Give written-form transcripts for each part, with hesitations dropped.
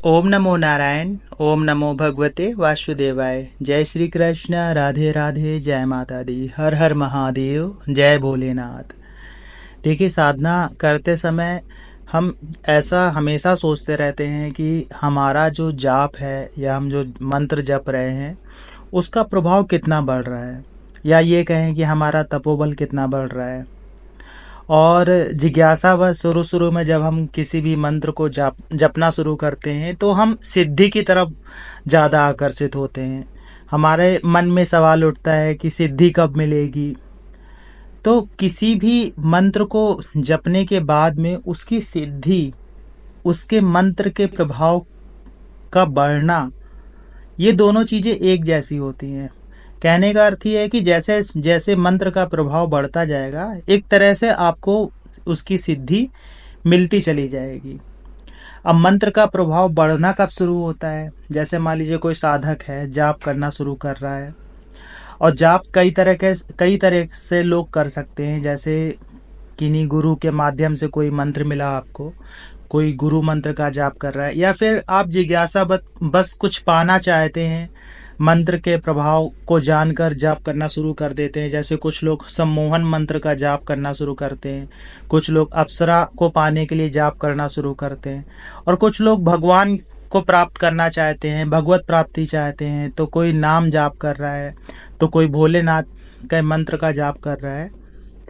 ओम नमो नारायण। ओम नमो भगवते वासुदेवाय। जय श्री कृष्ण। राधे राधे। जय माता दी। हर हर महादेव। जय भोलेनाथ। देखिए, साधना करते समय हम ऐसा हमेशा सोचते रहते हैं कि हमारा जो जाप है या हम जो मंत्र जप रहे हैं उसका प्रभाव कितना बढ़ रहा है, या ये कहें कि हमारा तपोबल कितना बढ़ रहा है। और जिज्ञासावश शुरू शुरू में जब हम किसी भी मंत्र को जपना शुरू करते हैं तो हम सिद्धि की तरफ ज़्यादा आकर्षित होते हैं। हमारे मन में सवाल उठता है कि सिद्धि कब मिलेगी। तो किसी भी मंत्र को जपने के बाद में उसकी सिद्धि, उसके मंत्र के प्रभाव का बढ़ना, ये दोनों चीज़ें एक जैसी होती हैं। कहने का अर्थ ये है कि जैसे जैसे मंत्र का प्रभाव बढ़ता जाएगा, एक तरह से आपको उसकी सिद्धि मिलती चली जाएगी। अब मंत्र का प्रभाव बढ़ना कब शुरू होता है? जैसे मान लीजिए कोई साधक है, जाप करना शुरू कर रहा है, और जाप कई तरह से लोग कर सकते हैं। जैसे किन्हीं गुरु के माध्यम से कोई मंत्र मिला आपको, कोई गुरु मंत्र का जाप कर रहा है, या फिर आप जिज्ञासा बस कुछ पाना चाहते हैं, मंत्र के प्रभाव को जानकर जाप करना शुरू कर देते हैं। जैसे कुछ लोग सम्मोहन मंत्र का जाप करना शुरू करते हैं, कुछ लोग अप्सरा को पाने के लिए जाप करना शुरू करते हैं, और कुछ लोग भगवान को प्राप्त करना चाहते हैं, भगवत प्राप्ति चाहते हैं, तो कोई नाम जाप कर रहा है, तो कोई भोलेनाथ के मंत्र का जाप कर रहा है।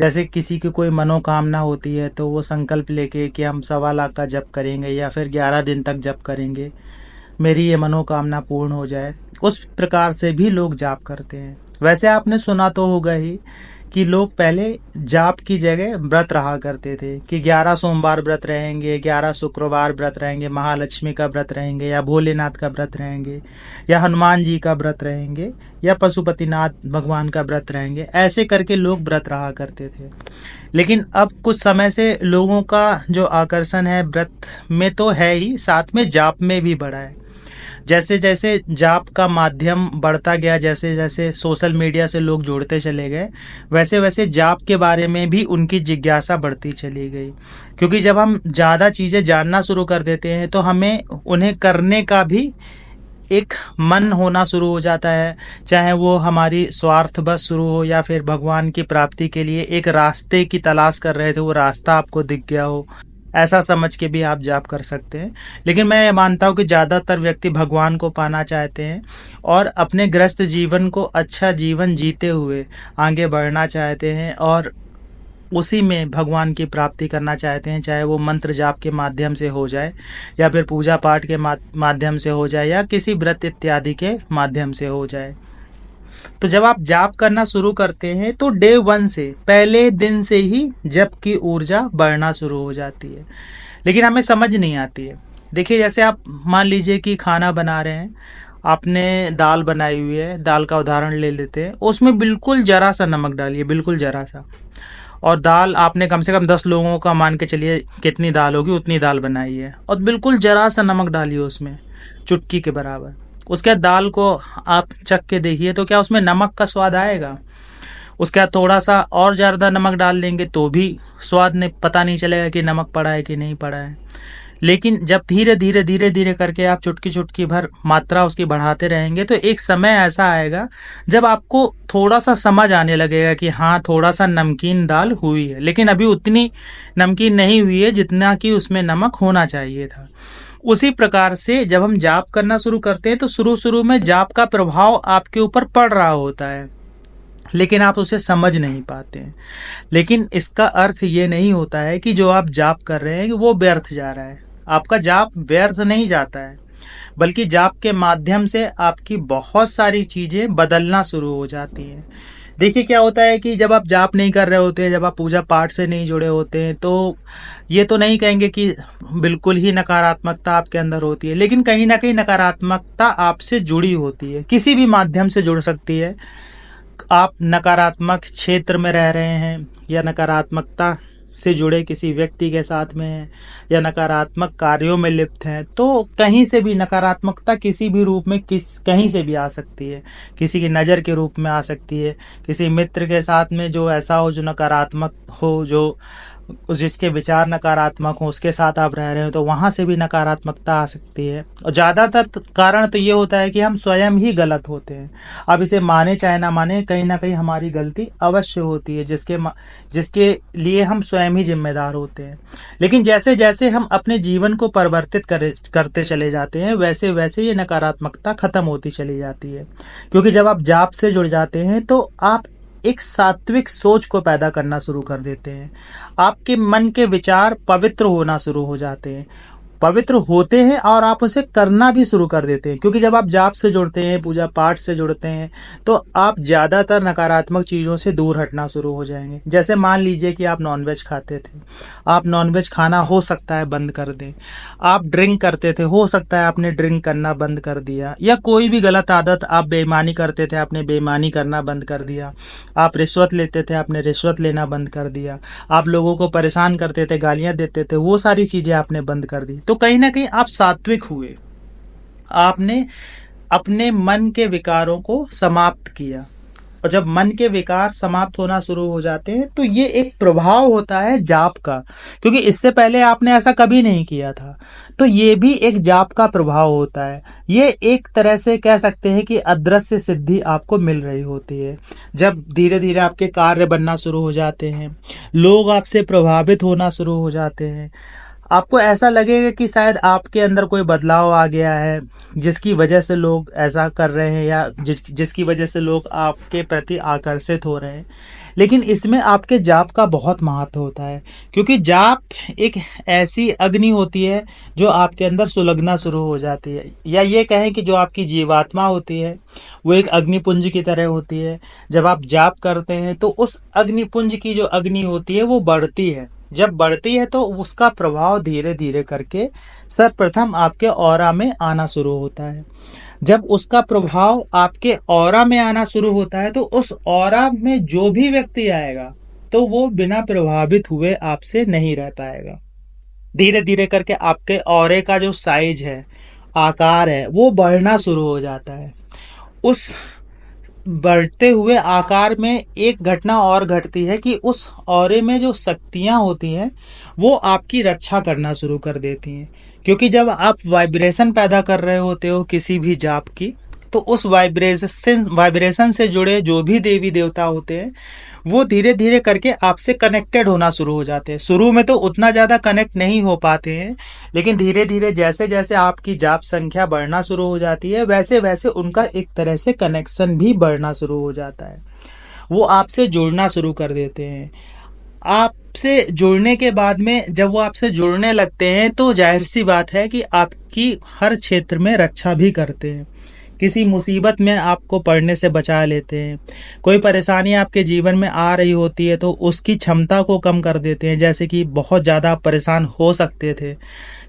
जैसे किसी की कोई मनोकामना होती है तो वो संकल्प लेके कि हम 1.25 लाख का जप करेंगे या फिर 11 दिन तक जप करेंगे, मेरी ये मनोकामना पूर्ण हो जाए। उस प्रकार से भी लोग जाप करते हैं। वैसे आपने सुना तो होगा ही कि लोग पहले जाप की जगह व्रत रहा करते थे कि 11 सोमवार व्रत रहेंगे, 11 शुक्रवार व्रत रहेंगे, महालक्ष्मी का व्रत रहेंगे, या भोलेनाथ का व्रत रहेंगे, या हनुमान जी का व्रत रहेंगे, या पशुपतिनाथ भगवान का व्रत रहेंगे। ऐसे करके लोग व्रत रहा करते थे। लेकिन अब कुछ समय से लोगों का जो आकर्षण है व्रत में तो है ही, साथ में जाप में भी बढ़ा है। जैसे जैसे जाप का माध्यम बढ़ता गया, जैसे जैसे सोशल मीडिया से लोग जुड़ते चले गए, वैसे वैसे जाप के बारे में भी उनकी जिज्ञासा बढ़ती चली गई। क्योंकि जब हम ज़्यादा चीज़ें जानना शुरू कर देते हैं तो हमें उन्हें करने का भी एक मन होना शुरू हो जाता है, चाहे वो हमारी स्वार्थ बस शुरू हो या फिर भगवान की प्राप्ति के लिए एक रास्ते की तलाश कर रहे थे, वो रास्ता आपको दिख गया हो, ऐसा समझ के भी आप जाप कर सकते हैं। लेकिन मैं ये मानता हूँ कि ज़्यादातर व्यक्ति भगवान को पाना चाहते हैं और अपने ग्रस्त जीवन को अच्छा जीवन जीते हुए आगे बढ़ना चाहते हैं, और उसी में भगवान की प्राप्ति करना चाहते हैं, चाहे वो मंत्र जाप के माध्यम से हो जाए, या फिर पूजा पाठ के माध्यम से हो जाए, या किसी व्रत इत्यादि के माध्यम से हो जाए। तो जब आप जाप करना शुरू करते हैं तो डे 1 से, पहले दिन से ही जप की ऊर्जा बढ़ना शुरू हो जाती है। लेकिन हमें समझ नहीं आती है। देखिए, जैसे आप मान लीजिए कि खाना बना रहे हैं, आपने दाल बनाई हुई है, दाल का उदाहरण ले लेते हैं, उसमें बिल्कुल जरा सा नमक डालिए, बिल्कुल जरा सा। और दाल आपने कम से कम 10 लोगों का मान के चलिए कितनी दाल होगी उतनी दाल बनाई है, और बिल्कुल जरा सा नमक डालिए उसमें, चुटकी के बराबर। उसके बाद दाल को आप चख के देखिए तो क्या उसमें नमक का स्वाद आएगा? उसके बाद थोड़ा सा और ज़्यादा नमक डाल देंगे तो भी स्वाद नहीं, पता नहीं चलेगा कि नमक पड़ा है कि नहीं पड़ा है। लेकिन जब धीरे धीरे धीरे धीरे करके आप चुटकी चुटकी भर मात्रा उसकी बढ़ाते रहेंगे तो एक समय ऐसा आएगा जब आपको थोड़ा सा समझ आने लगेगा कि हाँ, थोड़ा सा नमकीन दाल हुई है, लेकिन अभी उतनी नमकीन नहीं हुई है जितना कि उसमें नमक होना चाहिए था। उसी प्रकार से जब हम जाप करना शुरू करते हैं तो शुरू शुरू में जाप का प्रभाव आपके ऊपर पड़ रहा होता है, लेकिन आप उसे समझ नहीं पाते हैं। लेकिन इसका अर्थ ये नहीं होता है कि जो आप जाप कर रहे हैं वो व्यर्थ जा रहा है। आपका जाप व्यर्थ नहीं जाता है, बल्कि जाप के माध्यम से आपकी बहुत सारी चीज़ें बदलना शुरू हो जाती हैं। देखिए, क्या होता है कि जब आप जाप नहीं कर रहे होते हैं, जब आप पूजा पाठ से नहीं जुड़े होते हैं, तो ये तो नहीं कहेंगे कि बिल्कुल ही नकारात्मकता आपके अंदर होती है, लेकिन कहीं ना कहीं नकारात्मकता आपसे जुड़ी होती है, किसी भी माध्यम से जुड़ सकती है। आप नकारात्मक क्षेत्र में रह रहे हैं, या नकारात्मकता से जुड़े किसी व्यक्ति के साथ में हैं, या नकारात्मक कार्यों में लिप्त हैं, तो कहीं से भी नकारात्मकता किसी भी रूप में कहीं से भी आ सकती है। किसी की नज़र के रूप में आ सकती है, किसी मित्र के साथ में जो ऐसा हो जो नकारात्मक हो, जो जिसके विचार नकारात्मक हो उसके साथ आप रह रहे हो तो वहां से भी नकारात्मकता आ सकती है। और ज्यादातर कारण तो ये होता है कि हम स्वयं ही गलत होते हैं। अब इसे माने चाहे ना माने, कहीं ना कहीं हमारी गलती अवश्य होती है, जिसके लिए हम स्वयं ही जिम्मेदार होते हैं। लेकिन जैसे जैसे हम अपने जीवन को परिवर्तित करते चले जाते हैं, वैसे वैसे ये नकारात्मकता खत्म होती चली जाती है। क्योंकि जब आप जाप से जुड़ जाते हैं तो आप एक सात्विक सोच को पैदा करना शुरू कर देते हैं। आपके मन के विचार पवित्र होना शुरू हो जाते हैं, पवित्र होते हैं और आप उसे करना भी शुरू कर देते हैं। क्योंकि जब आप जाप से जुड़ते हैं, पूजा पाठ से जुड़ते हैं, तो आप ज्यादातर नकारात्मक चीजों से दूर हटना शुरू हो जाएंगे। जैसे मान लीजिए कि आप नॉनवेज खाते थे, आप नॉनवेज खाना हो सकता है बंद कर दें। आप ड्रिंक करते थे, हो सकता है आपने ड्रिंक करना बंद कर दिया। या कोई भी गलत आदत, आप बेईमानी करते थे, आपने बेईमानी करना बंद कर दिया। आप रिश्वत लेते थे, आपने रिश्वत लेना बंद कर दिया। आप लोगों को परेशान करते थे, गालियां देते थे, वो सारी चीजें आपने बंद कर दी। तो कहीं ना कहीं आप सात्विक हुए, आपने अपने मन के विकारों को समाप्त किया। और जब मन के विकार समाप्त होना शुरू हो जाते हैं तो ये एक प्रभाव होता है जाप का, क्योंकि इससे पहले आपने ऐसा कभी नहीं किया था। तो ये भी एक जाप का प्रभाव होता है। ये एक तरह से कह सकते हैं कि अदृश्य सिद्धि आपको मिल रही होती है। जब धीरे धीरे आपके कार्य बनना शुरू हो जाते हैं, लोग आपसे प्रभावित होना शुरू हो जाते हैं, आपको ऐसा लगेगा कि शायद आपके अंदर कोई बदलाव आ गया है, जिसकी वजह से लोग ऐसा कर रहे हैं, या जिसकी वजह से लोग आपके प्रति आकर्षित हो रहे हैं। लेकिन इसमें आपके जाप का बहुत महत्व होता है, क्योंकि जाप एक ऐसी अग्नि होती है जो आपके अंदर सुलगना शुरू हो जाती है। या ये कहें कि जो आपकी जीवात्मा होती है वो एक अग्निपुंज की तरह होती है। जब आप जाप करते हैं तो उस अग्निपुंज की जो अग्नि होती है वो बढ़ती है। जब बढ़ती है तो उसका प्रभाव धीरे धीरे करके सर्वप्रथम आपके ऑरा में आना शुरू होता है। जब उसका प्रभाव आपके ऑरा में आना शुरू होता है तो उस ऑरा में जो भी व्यक्ति आएगा तो वो बिना प्रभावित हुए आपसे नहीं रह पाएगा। धीरे धीरे करके आपके ऑरे का जो साइज है, आकार है, वो बढ़ना शुरू हो जाता है। उस बढ़ते हुए आकार में एक घटना और घटती है कि उस ऑरे में जो शक्तियां होती हैं वो आपकी रक्षा करना शुरू कर देती हैं। क्योंकि जब आप वाइब्रेशन पैदा कर रहे होते हो किसी भी जाप की, तो उस वाइब्रेशन से जुड़े जो भी देवी देवता होते हैं वो धीरे धीरे करके आपसे कनेक्टेड होना शुरू हो जाते हैं। शुरू में तो उतना ज्यादा कनेक्ट नहीं हो पाते हैं, लेकिन धीरे धीरे जैसे जैसे आपकी जाप संख्या बढ़ना शुरू हो जाती है वैसे वैसे उनका एक तरह से कनेक्शन भी बढ़ना शुरू हो जाता है। वो आपसे जुड़ना शुरू कर देते हैं। आपसे जुड़ने के बाद में जब वो आपसे जुड़ने लगते हैं तो जाहिर सी बात है कि आपकी हर क्षेत्र में रक्षा भी करते हैं। किसी मुसीबत में आपको पड़ने से बचा लेते हैं। कोई परेशानी आपके जीवन में आ रही होती है तो उसकी क्षमता को कम कर देते हैं। जैसे कि बहुत ज़्यादा आप परेशान हो सकते थे,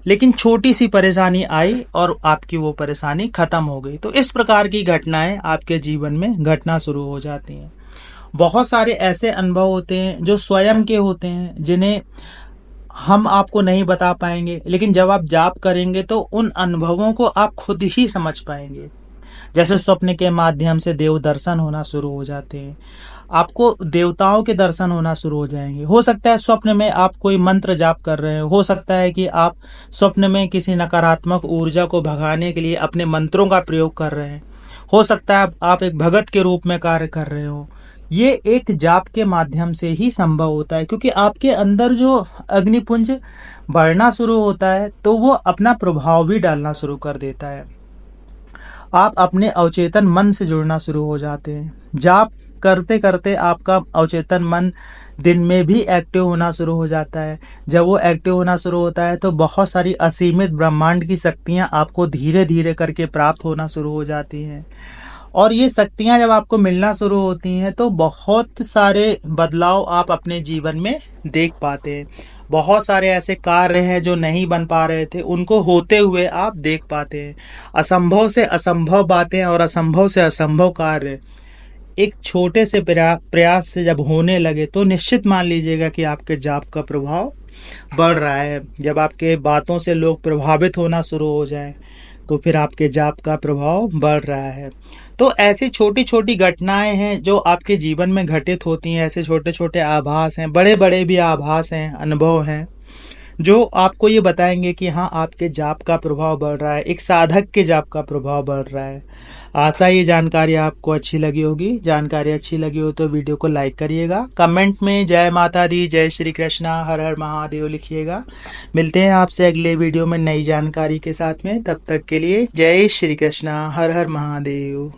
लेकिन छोटी सी परेशानी आई और आपकी वो परेशानी खत्म हो गई। तो इस प्रकार की घटनाएं आपके जीवन में घटना शुरू हो जाती हैं। बहुत सारे ऐसे अनुभव होते हैं जो स्वयं के होते हैं, जिन्हें हम आपको नहीं बता पाएंगे, लेकिन जब आप जाप करेंगे तो उन अनुभवों को आप खुद ही समझ पाएंगे। जैसे स्वप्न के माध्यम से देव दर्शन होना शुरू हो जाते हैं, आपको देवताओं के दर्शन होना शुरू हो जाएंगे। हो सकता है स्वप्न में आप कोई मंत्र जाप कर रहे हो सकता है कि आप स्वप्न में किसी नकारात्मक ऊर्जा को भगाने के लिए अपने मंत्रों का प्रयोग कर रहे हैं। हो सकता है आप एक भगत के रूप में कार्य कर रहे हो। ये एक जाप के माध्यम से ही संभव होता है, क्योंकि आपके अंदर जो अग्निपुंज बढ़ना शुरू होता है तो वो अपना प्रभाव भी डालना शुरू कर देता है। आप अपने अवचेतन मन से जुड़ना शुरू हो जाते हैं। जाप करते करते आपका अवचेतन मन दिन में भी एक्टिव होना शुरू हो जाता है। जब वो एक्टिव होना शुरू होता है तो बहुत सारी असीमित ब्रह्मांड की शक्तियां आपको धीरे धीरे करके प्राप्त होना शुरू हो जाती हैं। और ये शक्तियां जब आपको मिलना शुरू होती हैं तो बहुत सारे बदलाव आप अपने जीवन में देख पाते हैं। बहुत सारे ऐसे कार्य हैं जो नहीं बन पा रहे थे, उनको होते हुए आप देख पाते हैं। असंभव से असंभव बातें और असंभव से असंभव कार्य एक छोटे से प्रयास से जब होने लगे तो निश्चित मान लीजिएगा कि आपके जाप का प्रभाव बढ़ रहा है। जब आपके बातों से लोग प्रभावित होना शुरू हो जाएं तो फिर आपके जाप का प्रभाव बढ़ रहा है। तो ऐसी छोटी छोटी घटनाएं हैं जो आपके जीवन में घटित होती हैं, ऐसे छोटे छोटे आभास हैं, बड़े बड़े भी आभास हैं, अनुभव हैं, जो आपको ये बताएंगे कि हाँ आपके जाप का प्रभाव बढ़ रहा है, एक साधक के जाप का प्रभाव बढ़ रहा है। आशा ये जानकारी आपको अच्छी लगी होगी। जानकारी अच्छी लगी हो तो वीडियो को लाइक करिएगा, कमेंट में जय माता दी, जय श्री कृष्णा, हर हर महादेव लिखिएगा। मिलते हैं आपसे अगले वीडियो में नई जानकारी के साथ में, तब तक के लिए जय श्री कृष्णा, हर हर महादेव।